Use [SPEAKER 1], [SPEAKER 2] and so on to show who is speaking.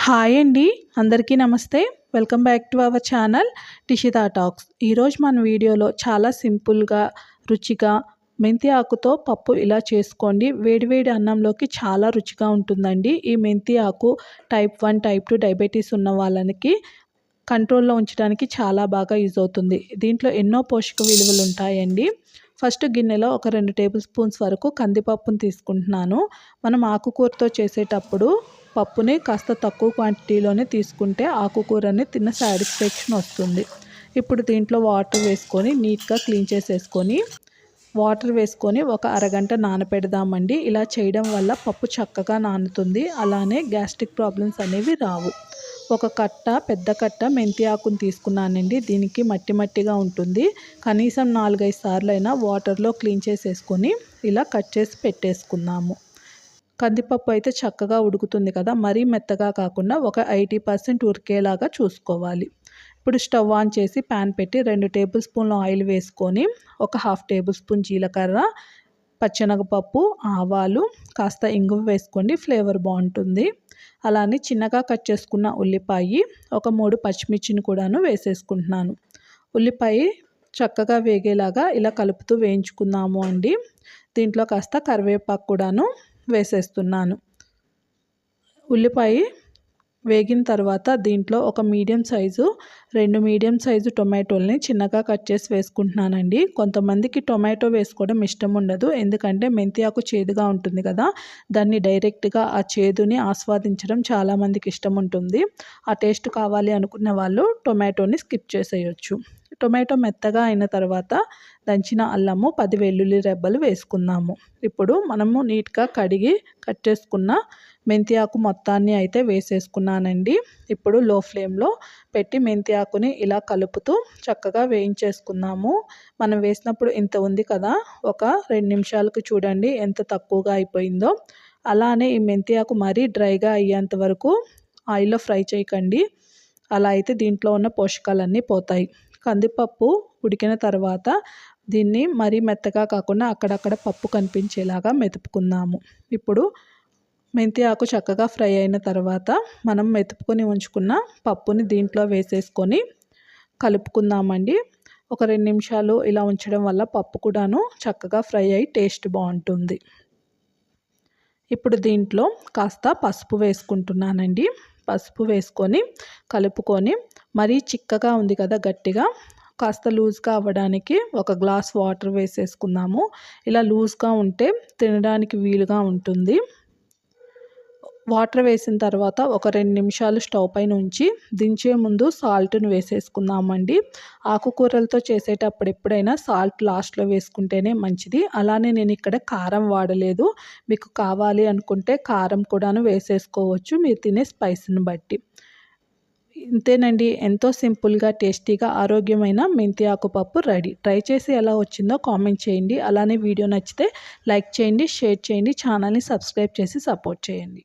[SPEAKER 1] Hi అండి, అందరికీ నమస్తే. Welcome back to our channel టిషితా టాక్స్. ఈరోజు మన వీడియోలో చాలా సింపుల్గా రుచిగా మెంతి ఆకుతో పప్పు ఇలా చేసుకోండి. వేడివేడి అన్నంలోకి చాలా రుచిగా ఉంటుందండి. ఈ మెంతి ఆకు టైప్ 1 టైప్ 2 డయాబెటీస్ ఉన్న వాళ్ళకి కంట్రోల్లో ఉంచడానికి చాలా బాగా యూజ్ అవుతుంది. దీంట్లో ఎన్నో పోషక విలువలు ఉంటాయండి. ఫస్ట్ గిన్నెలో ఒక 2 టేబుల్ స్పూన్స్ వరకు కందిపప్పును తీసుకుంటున్నాను. మనం ఆకుకూరతో చేసేటప్పుడు పప్పుని కాస్త తక్కువ క్వాంటిటీలోనే తీసుకుంటే ఆకుకూరని తిన్న సాటిస్ఫాక్షన్ వస్తుంది. ఇప్పుడు దీంట్లో వాటర్ వేసుకొని నీట్గా క్లీన్ చేసేసుకొని వాటర్ వేసుకొని ఒక అరగంట నానపెడదామండి. ఇలా చేయడం వల్ల పప్పు చక్కగా నానుతుంది. అలానే గ్యాస్ట్రిక్ ప్రాబ్లమ్స్ అనేవి రావు. ఒక పెద్ద కట్ట మెంతి ఆకుని తీసుకున్నానండి. దీనికి మట్టిగా ఉంటుంది. కనీసం 4-5 సార్లు అయినా వాటర్లో క్లీన్ చేసేసుకొని ఇలా కట్ చేసి పెట్టేసుకున్నాము. కందిపప్పు అయితే చక్కగా ఉడుకుతుంది కదా, మరీ మెత్తగా కాకుండా ఒక 80% ఉడికేలాగా చూసుకోవాలి. ఇప్పుడు స్టవ్ ఆన్ చేసి ప్యాన్ పెట్టి 2 టేబుల్ స్పూన్ల ఆయిల్ వేసుకొని ఒక 1/2 టేబుల్ స్పూన్ జీలకర్ర, పచ్చెనగపప్పు, ఆవాలు, కాస్త ఇంగువ వేసుకోండి, ఫ్లేవర్ బాగుంటుంది. అలానే చిన్నగా కట్ చేసుకున్న ఉల్లిపాయ, ఒక 3 పచ్చిమిర్చిని కూడాను వేసేసుకుంటున్నాను. ఉల్లిపాయ చక్కగా వేగేలాగా ఇలా కలుపుతూ వేయించుకుందాము అండి. దీంట్లో కాస్త కరివేపాకు కూడాను వేసేస్తున్నాను. ఉల్లిపాయ వేగిన తర్వాత దీంట్లో ఒక రెండు మీడియం సైజు టొమాటోల్ని చిన్నగా కట్ చేసి వేసుకుంటున్నానండి. కొంతమందికి టొమాటో వేసుకోవడం ఇష్టం ఉండదు, ఎందుకంటే మెంతి ఆకు చేదుగా ఉంటుంది కదా, దాన్ని డైరెక్ట్గా ఆ చేదుని ఆస్వాదించడం చాలామందికి ఇష్టం ఉంటుంది. ఆ టేస్ట్ కావాలి అనుకున్న వాళ్ళు టొమాటోని స్కిప్ చేసేయచ్చు. టొమాటో మెత్తగా అయిన తర్వాత దంచిన అల్లము, 10 వెల్లుల్లి రెబ్బలు వేసుకుందాము. ఇప్పుడు మనము నీట్గా కడిగి కట్ చేసుకున్న మెంతి ఆకు మొత్తాన్ని అయితే వేసేసుకున్నానండి. ఇప్పుడు లో ఫ్లేమ్లో పెట్టి మెంతి ఆకుని ఇలా కలుపుతూ చక్కగా వేయించేసుకుందాము. మనం వేసినప్పుడు ఇంత ఉంది కదా, ఒక 2 నిమిషాలకు చూడండి ఎంత తక్కువగా అయిపోయిందో. అలానే ఈ మెంతి ఆకు మరీ డ్రైగా అయ్యేంత వరకు ఆయిల్లో ఫ్రై చేయకండి, అలా అయితే దీంట్లో ఉన్న పోషకాలన్నీ పోతాయి. కందిపప్పు ఉడికిన తర్వాత దీన్ని మరీ మెత్తగా కాకుండా అక్కడక్కడ పప్పు కనిపించేలాగా మెతుపుకుందాము. ఇప్పుడు మెంతి ఆకు చక్కగా ఫ్రై అయిన తర్వాత మనం మెతుపుకొని ఉంచుకున్న పప్పుని దీంట్లో వేసేసుకొని కలుపుకుందామండి. ఒక 2 నిమిషాలు ఇలా ఉంచడం వల్ల పప్పు కూడాను చక్కగా ఫ్రై అయ్యి టేస్ట్ బాగుంటుంది. ఇప్పుడు దీంట్లో కాస్త పసుపు వేసుకుంటున్నానండి. పసుపు వేసుకొని కలుపుకొని, మరీ చిక్కగా ఉంది కదా గట్టిగా, కాస్త లూజ్గా అవ్వడానికి ఒక గ్లాస్ వాటర్ వేసేసుకుందాము. ఇలా లూజ్గా ఉంటే తినడానికి వీలుగా ఉంటుంది. వాటర్ వేసిన తర్వాత ఒక 2 నిమిషాలు స్టవ్ పైన ఉంచి దించే ముందు సాల్ట్ని వేసేసుకుందామండి. ఆకుకూరలతో చేసేటప్పుడు ఎప్పుడైనా సాల్ట్ లాస్ట్లో వేసుకుంటేనే మంచిది. అలానే నేను ఇక్కడ కారం వాడలేదు. మీకు కావాలి అనుకుంటే కారం కూడాను వేసేసుకోవచ్చు, మీరు తినే స్పైస్ని బట్టి. ఇంతేనండి, ఎంతో సింపుల్గా టేస్టీగా ఆరోగ్యమైన మెంతి ఆకు పప్పు రెడీ. ట్రై చేసి ఎలా వచ్చిందో కామెంట్ చేయండి. అలానే వీడియో నచ్చితే లైక్ చేయండి, షేర్ చేయండి, ఛానల్ని సబ్స్క్రైబ్ చేసి సపోర్ట్ చేయండి.